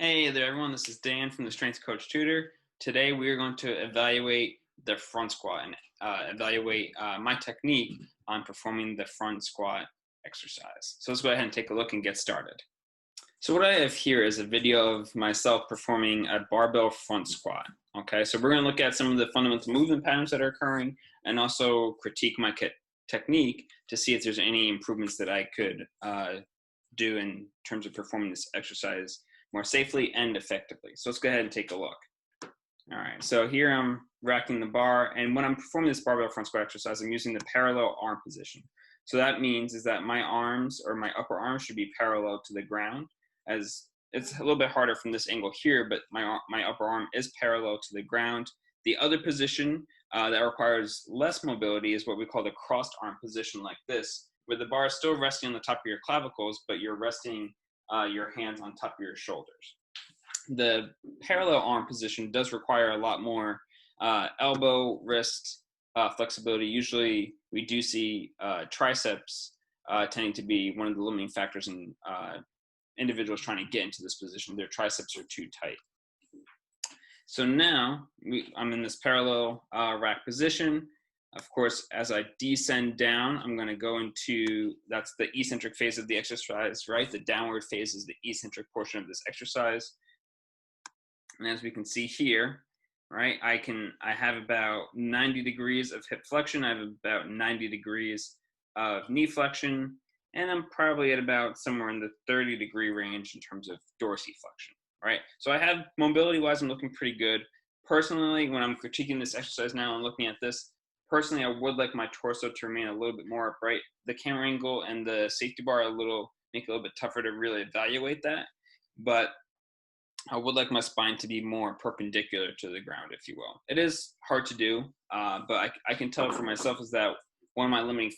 Hey there, everyone. This is Dan from the Strength Coach Tutor. Today, we are going to evaluate the front squat and evaluate my technique on performing the front squat exercise. So let's go ahead and take a look and get started. So what I have here is a video of myself performing a barbell front squat. Okay, so we're going to look at some of the fundamental movement patterns that are occurring and also critique my technique to see if there's any improvements that I could do in terms of performing this exercise more safely and effectively. So let's go ahead and take a look. All right, so here I'm racking the bar, and when I'm performing this barbell front squat exercise, I'm using the parallel arm position. So that means is that my arms, or my upper arm, should be parallel to the ground. As it's a little bit harder from this angle here, but my upper arm is parallel to the ground. The other position that requires less mobility is what we call the crossed arm position, like this, where the bar is still resting on the top of your clavicles, but you're resting your hands on top of your shoulders. The parallel arm position does require a lot more elbow, wrist flexibility. Usually we do see triceps tending to be one of the limiting factors in individuals trying to get into this position. Their triceps are too tight. So now I'm in this parallel rack position. Of course, as I descend down, I'm going to go into, that's the eccentric phase of the exercise, right? The downward phase is the eccentric portion of this exercise. And as we can see here, right, I have about 90 degrees of hip flexion. I have about 90 degrees of knee flexion, and I'm probably at about somewhere in the 30-degree range in terms of dorsiflexion, right? So I have, mobility-wise, I'm looking pretty good. Personally, when I'm critiquing this exercise now and looking at this, personally, I would like my torso to remain a little bit more upright. The camera angle and the safety bar make it a little bit tougher to really evaluate that. But I would like my spine to be more perpendicular to the ground, if you will. It is hard to do, but I can tell for myself is that one of my limiting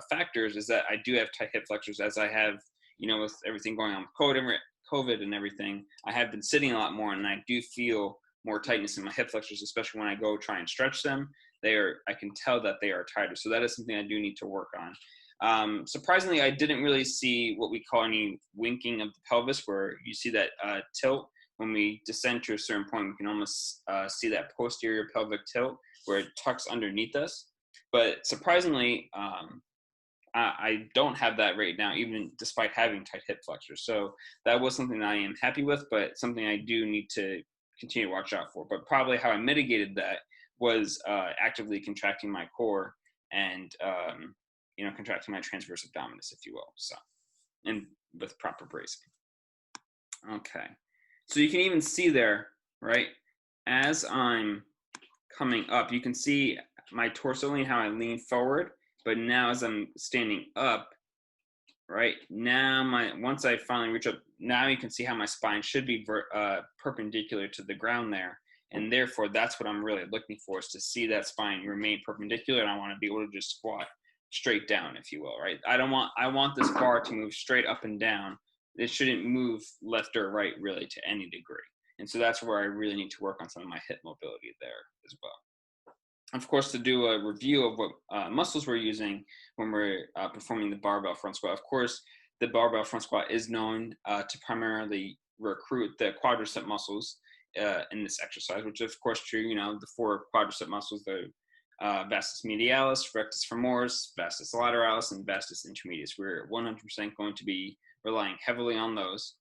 factors is that I do have tight hip flexors, as I have, with everything going on with COVID and everything. I have been sitting a lot more, and I do feel more tightness in my hip flexors, especially when I go try and stretch them. I can tell that they are tighter. So that is something I do need to work on. Surprisingly, I didn't really see what we call any winking of the pelvis, where you see that tilt. When we descend to a certain point, we can almost see that posterior pelvic tilt where it tucks underneath us. But surprisingly, I don't have that right now, even despite having tight hip flexors. So that was something that I am happy with, but something I do need to continue to watch out for. But probably how I mitigated that was actively contracting my core and contracting my transverse abdominis, if you will. So, and with proper bracing. Okay, so you can even see there, right? As I'm coming up, you can see my torso lean, how I lean forward. But now, as I'm standing up, right now, once I finally reach up, now you can see how my spine should be perpendicular to the ground there. And therefore, that's what I'm really looking for, is to see that spine remain perpendicular, and I want to be able to just squat straight down, if you will, right? I want this bar to move straight up and down. It shouldn't move left or right really to any degree. And so that's where I really need to work on some of my hip mobility there as well. Of course, to do a review of what muscles we're using when we're performing the barbell front squat. Of course, the barbell front squat is known to primarily recruit the quadricep muscles in this exercise, which is of course true. The four quadricep muscles, the vastus medialis, rectus femoris, vastus lateralis, and vastus intermedius. We're 100% going to be relying heavily on those.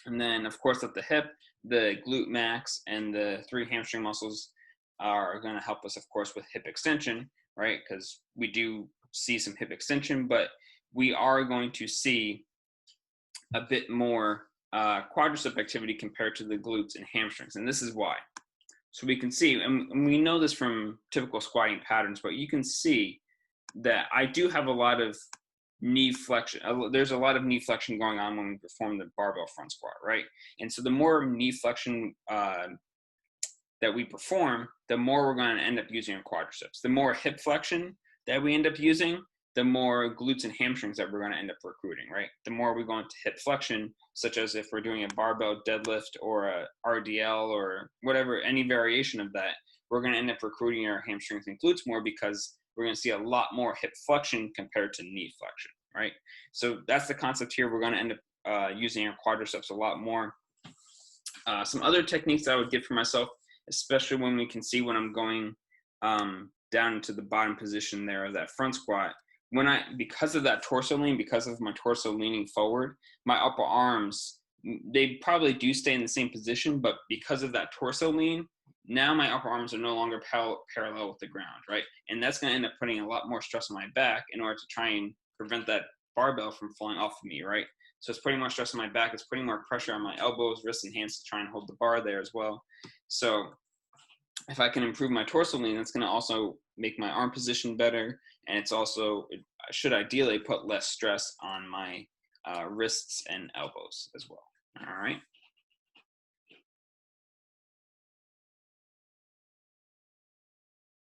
And then, of course, at the hip, the glute max and the three hamstring muscles are going to help us, of course, with hip extension, right? Because we do see some hip extension, but we are going to see a bit more quadricep activity compared to the glutes and hamstrings. And this is why. So we can see, and we know this from typical squatting patterns, but you can see that I do have a lot of knee flexion. There's a lot of knee flexion going on when we perform the barbell front squat, right? And so the more knee flexion that we perform, the more we're going to end up using our quadriceps. The more hip flexion that we end up using, the more glutes and hamstrings that we're going to end up recruiting, right? The more we go into hip flexion, such as if we're doing a barbell deadlift or a RDL or whatever, any variation of that, we're going to end up recruiting our hamstrings and glutes more, because we're going to see a lot more hip flexion compared to knee flexion, right? So that's the concept here. We're going to end up using our quadriceps a lot more. Some other techniques that I would give for myself, especially when we can see when I'm going down into the bottom position there of that front squat, because of that torso lean, because of my torso leaning forward, my upper arms, they probably do stay in the same position, but because of that torso lean, now my upper arms are no longer parallel with the ground, right? And that's going to end up putting a lot more stress on my back in order to try and prevent that barbell from falling off of me, right? So it's putting more stress on my back. It's putting more pressure on my elbows, wrists, and hands to try and hold the bar there as well. So if I can improve my torso lean, that's going to also make my arm position better. And it should ideally put less stress on my wrists and elbows as well. All right.